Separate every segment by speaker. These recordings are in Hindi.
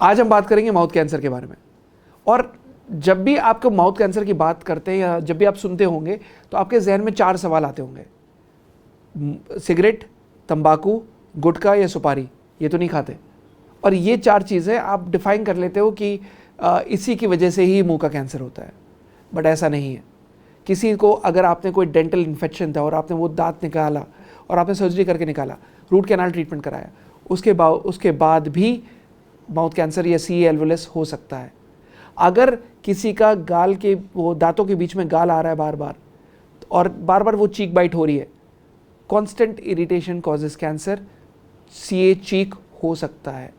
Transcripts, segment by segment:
Speaker 1: आज हम बात करेंगे माउथ कैंसर के बारे में। और जब भी आपको माउथ कैंसर की बात करते हैं या जब भी आप सुनते होंगे तो आपके जहन में 4 सवाल आते होंगे। सिगरेट, तंबाकू, गुटखा या सुपारी, ये तो नहीं खाते। और ये 4 चीज़ें आप डिफाइन कर लेते हो कि इसी की वजह से ही मुंह का कैंसर होता है। बट ऐसा नहीं है। किसी को अगर आपने कोई डेंटल इन्फेक्शन था और आपने वो दांत निकाला और आपने सर्जरी करके निकाला, रूट कैनाल ट्रीटमेंट कराया, उसके बाद भी माउथ कैंसर या सी एल्वुलस हो सकता है। अगर किसी का गाल के वो दांतों के बीच में गाल आ रहा है बार बार और बार बार वो चीक बाइट हो रही है, constant irritation causes cancer, CA cheek हो सकता है।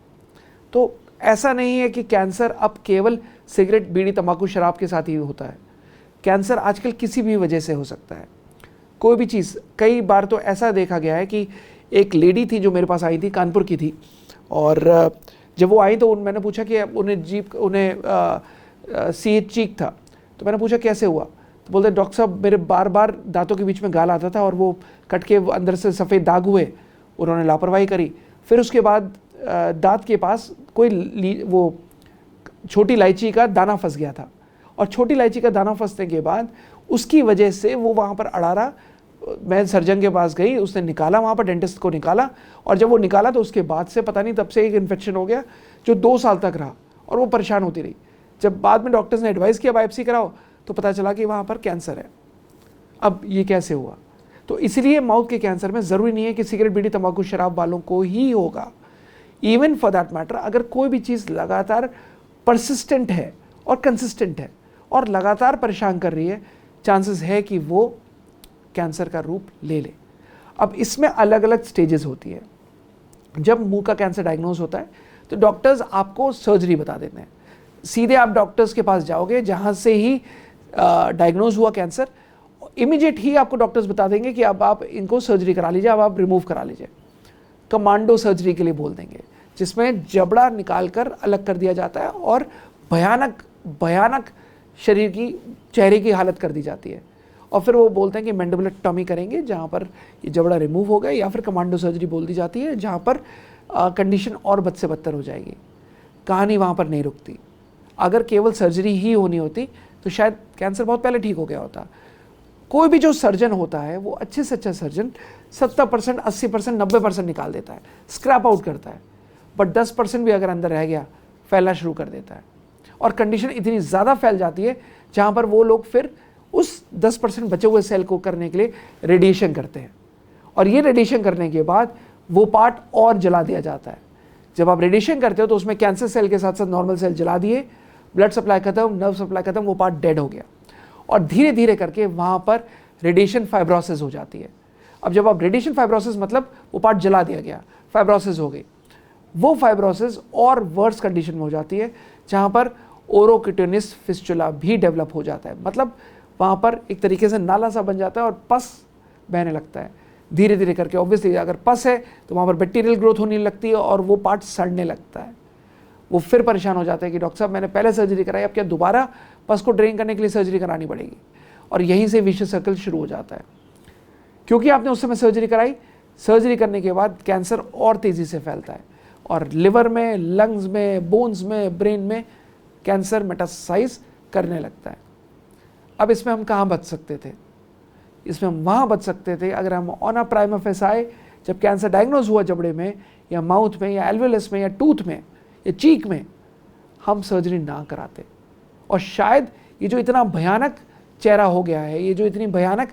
Speaker 1: तो ऐसा नहीं है कि कैंसर अब केवल सिगरेट, बीड़ी, तंबाकू, शराब के साथ ही होता है। कैंसर आजकल किसी भी वजह से हो सकता है, कोई भी चीज़। कई बार तो ऐसा देखा गया है कि एक लेडी थी जो मेरे पास आई थी, कानपुर की थी, और जब वो आई तो मैंने पूछा कि उन्हें सी चीक था। तो मैंने पूछा कैसे हुआ, तो बोलते डॉक्टर साहब मेरे बार बार दांतों के बीच में गाल आता था और वो कट के अंदर से सफ़ेद दाग हुए। उन्होंने लापरवाही करी। फिर उसके बाद दांत के पास कोई वो छोटी इलायची का दाना फंस गया था, और छोटी इलायची का दाना फंसने के बाद उसकी वजह से वो वहाँ पर अड़ा रहा। मैं सर्जन के पास गई, उसने निकाला, वहाँ पर डेंटिस्ट को निकाला, और जब वो निकाला तो उसके बाद से पता नहीं तब से एक इन्फेक्शन हो गया जो 2 साल तक रहा और वो परेशान होती रही। जब बाद में डॉक्टर्स ने एडवाइस किया बायोप्सी कराओ तो पता चला कि वहाँ पर कैंसर है। अब ये कैसे हुआ? तो इसलिए माउथ के कैंसर में ज़रूरी नहीं है कि सिगरेट, बीड़ी, तंबाकू, शराब वालों को ही होगा। इवन फॉर दैट मैटर, अगर कोई भी चीज़ लगातार परसिस्टेंट है और कंसिस्टेंट है और लगातार परेशान कर रही है, चांसेस है कि वो कैंसर का रूप ले ले। अब इसमें अलग अलग स्टेजेस होती है। जब मुंह का कैंसर डायग्नोज होता है तो डॉक्टर्स आपको सर्जरी बता देते हैं। सीधे आप डॉक्टर्स के पास जाओगे जहाँ से ही डायग्नोज हुआ कैंसर, इमीडिएट ही आपको डॉक्टर्स बता देंगे कि अब आप इनको सर्जरी करा लीजिए, अब आप रिमूव करा लीजिए। कमांडो सर्जरी के लिए बोल देंगे, जिसमें जबड़ा निकाल कर अलग कर दिया जाता है और भयानक भयानक शरीर की, चेहरे की हालत कर दी जाती है। और फिर वो बोलते हैं कि मैंडिबुलेक्टॉमी करेंगे, जहाँ पर ये जबड़ा रिमूव हो गया, या फिर कमांडो सर्जरी बोल दी जाती है, जहाँ पर कंडीशन और बद से बदतर हो जाएगी। कहानी वहाँ पर नहीं रुकती। अगर केवल सर्जरी ही होनी होती तो शायद कैंसर बहुत पहले ठीक हो गया होता। कोई भी जो सर्जन होता है वो अच्छे से अच्छा सर्जन 70%, 80%, 90% निकाल देता है, स्क्रैप आउट करता है। बट 10% भी अगर अंदर रह गया, फैलना शुरू कर देता है, और कंडीशन इतनी ज़्यादा फैल जाती है जहाँ पर वो लोग फिर उस 10% बचे हुए सेल को करने के लिए रेडिएशन करते हैं। और ये रेडिएशन करने के बाद वो पार्ट और जला दिया जाता है। जब आप रेडिएशन करते हो तो उसमें कैंसर सेल के साथ साथ नॉर्मल सेल जला दिए, ब्लड सप्लाई खत्म, नर्व सप्लाई खत्म, वो पार्ट डेड हो गया। और धीरे धीरे करके वहाँ पर रेडिएशन फाइब्रोसिस हो जाती है। अब जब आप रेडिएशन फाइब्रोसिस मतलब वो पार्ट जला दिया गया, फाइब्रोसिस हो गई, वो फाइब्रोसिस और वर्स कंडीशन में हो जाती है जहाँ पर ओरोक्यूटेनियस फिस्टुला भी डेवलप हो जाता है। मतलब वहाँ पर एक तरीके से नाला सा बन जाता है और पस बहने लगता है धीरे धीरे करके। ऑब्वियसली अगर पस है तो वहाँ पर बैक्टीरियल ग्रोथ होने लगती है और वो पार्ट सड़ने लगता है। वो फिर परेशान हो जाता है कि डॉक्टर साहब मैंने पहले सर्जरी कराई, अब क्या दोबारा पस को ड्रेन करने के लिए सर्जरी करानी पड़ेगी? और यहीं से विशियस सर्कल शुरू हो जाता है। क्योंकि आपने उस समय सर्जरी कराई, सर्जरी करने के बाद कैंसर और तेज़ी से फैलता है और लिवर में, लंग्स में, बोन्स में, ब्रेन में कैंसर मेटासाइज करने लगता है। अब इसमें हम कहाँ बच सकते थे? इसमें हम वहाँ बच सकते थे अगर हम ऑन अ प्राइमा फेसाई, जब कैंसर डायग्नोज हुआ जबड़े में या माउथ में या एल्वेलस में या टूथ में या चीक में, हम सर्जरी ना कराते। और शायद ये जो इतना भयानक चेहरा हो गया है, ये जो इतनी भयानक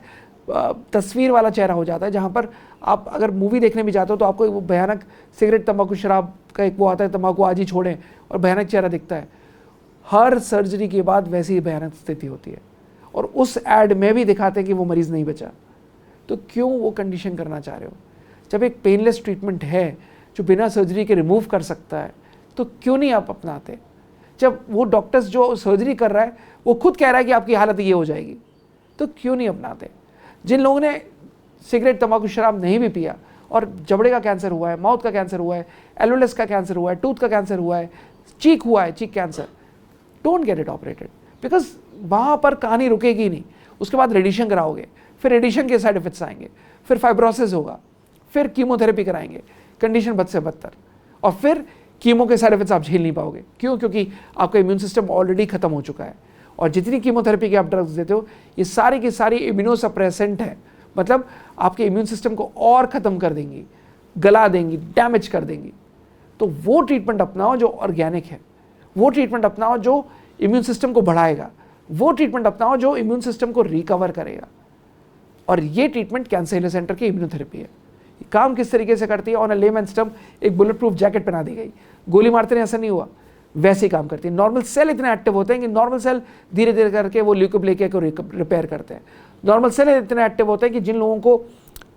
Speaker 1: तस्वीर वाला चेहरा हो जाता है, जहाँ पर आप अगर मूवी देखने भी जाते हो तो आपको वो भयानक सिगरेट, तंबाकू, शराब का एक वो आता है, तंबाकू आज ही छोड़ें, और भयानक चेहरा दिखता है। हर सर्जरी के बाद वैसी ही भयानक स्थिति होती है और उस एड में भी दिखाते हैं कि वो मरीज़ नहीं बचा। तो क्यों वो कंडीशन करना चाह रहे हो? जब एक पेनलेस ट्रीटमेंट है जो बिना सर्जरी के रिमूव कर सकता है, तो क्यों नहीं आप अपनाते? जब वो डॉक्टर्स जो सर्जरी कर रहा है वो खुद कह रहा है कि आपकी हालत ये हो जाएगी, तो क्यों नहीं अपनाते? जिन लोगों ने सिगरेट, तंबाकू, शराब नहीं भी पिया और जबड़े का कैंसर हुआ है, माउथ का कैंसर हुआ है, एल्वेलस का कैंसर हुआ है, टूथ का कैंसर हुआ है, चीक हुआ है, cheek cancer, don't get it operated, because वहाँ पर कहानी रुकेगी नहीं। उसके बाद रेडिएशन कराओगे, फिर रेडिएशन के साइड इफेक्ट्स आएंगे, फिर फाइब्रोसिस होगा, फिर कीमोथेरेपी कराएंगे, कंडीशन बद से बदतर, और फिर कीमो के साइड इफेक्ट्स आप झेल नहीं पाओगे। क्यों? क्योंकि आपका इम्यून सिस्टम ऑलरेडी खत्म हो चुका है। और जितनी कीमोथेरेपी के आप ड्रग्स देते हो ये सारी की सारी इम्यूनोसप्रेसेंट है, मतलब आपके इम्यून सिस्टम को और ख़त्म कर देंगी, गला देंगी, डैमेज कर देंगी। तो वो ट्रीटमेंट अपनाओ जो ऑर्गेनिक है, वो ट्रीटमेंट अपनाओ जो इम्यून सिस्टम को बढ़ाएगा, वो ट्रीटमेंट अपनाओ जो इम्यून सिस्टम को रिकवर करेगा। और ये ट्रीटमेंट कैंसर हीलिंग सेंटर की इम्यूनोथेरेपी है। काम किस तरीके से करती है? ऑन अ लेमैन्स टर्म एक बुलेट प्रूफ जैकेट पहना दी गई, गोली मारते नहीं, ऐसा नहीं हुआ, वैसे ही काम करती है। नॉर्मल सेल इतने एक्टिव होते हैं कि नॉर्मल सेल धीरे धीरे करके वो ल्यूकोप्लेकिया को रिपेयर करते हैं। नॉर्मल सेल इतने एक्टिव होते हैं कि जिन लोगों को,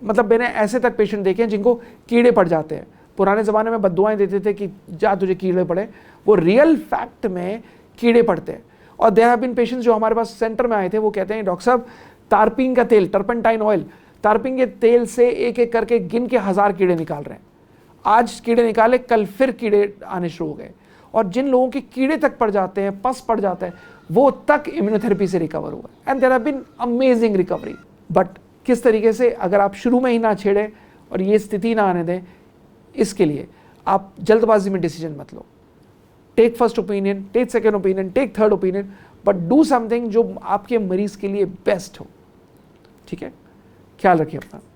Speaker 1: मतलब मैंने ऐसे तक पेशेंट देखे हैं जिनको कीड़े पड़ जाते हैं, पुराने ज़माने में बद्दुआएं देते थे कि जा तुझे कीड़े पड़े, वो रियल फैक्ट में कीड़े पड़ते हैं। और देयर हैव बीन पेशेंट्स जो हमारे पास सेंटर में आए थे, वो कहते हैं डॉक्टर साहब तारपीन का तेल, टर्पेंटाइन ऑयल, तारपीन के तेल से एक एक करके गिन के 1000 कीड़े निकाल रहे हैं। आज कीड़े निकाले, कल फिर कीड़े आने शुरू हो गए। और जिन लोगों के कीड़े तक पड़ जाते हैं, पस पड़ जाता है, वो तक इम्यूनोथेरेपी से रिकवर हुआ and there have been amazing recovery. But किस तरीके से, अगर आप शुरू में ही ना छेड़ें और ये स्थिति ना आने दें, इसके लिए आप जल्दबाजी में डिसीजन मत लो। Take first opinion, take second opinion, take third opinion, but do something जो आपके मरीज के लिए बेस्ट हो। ठीक है, ख्याल रखिए अपना।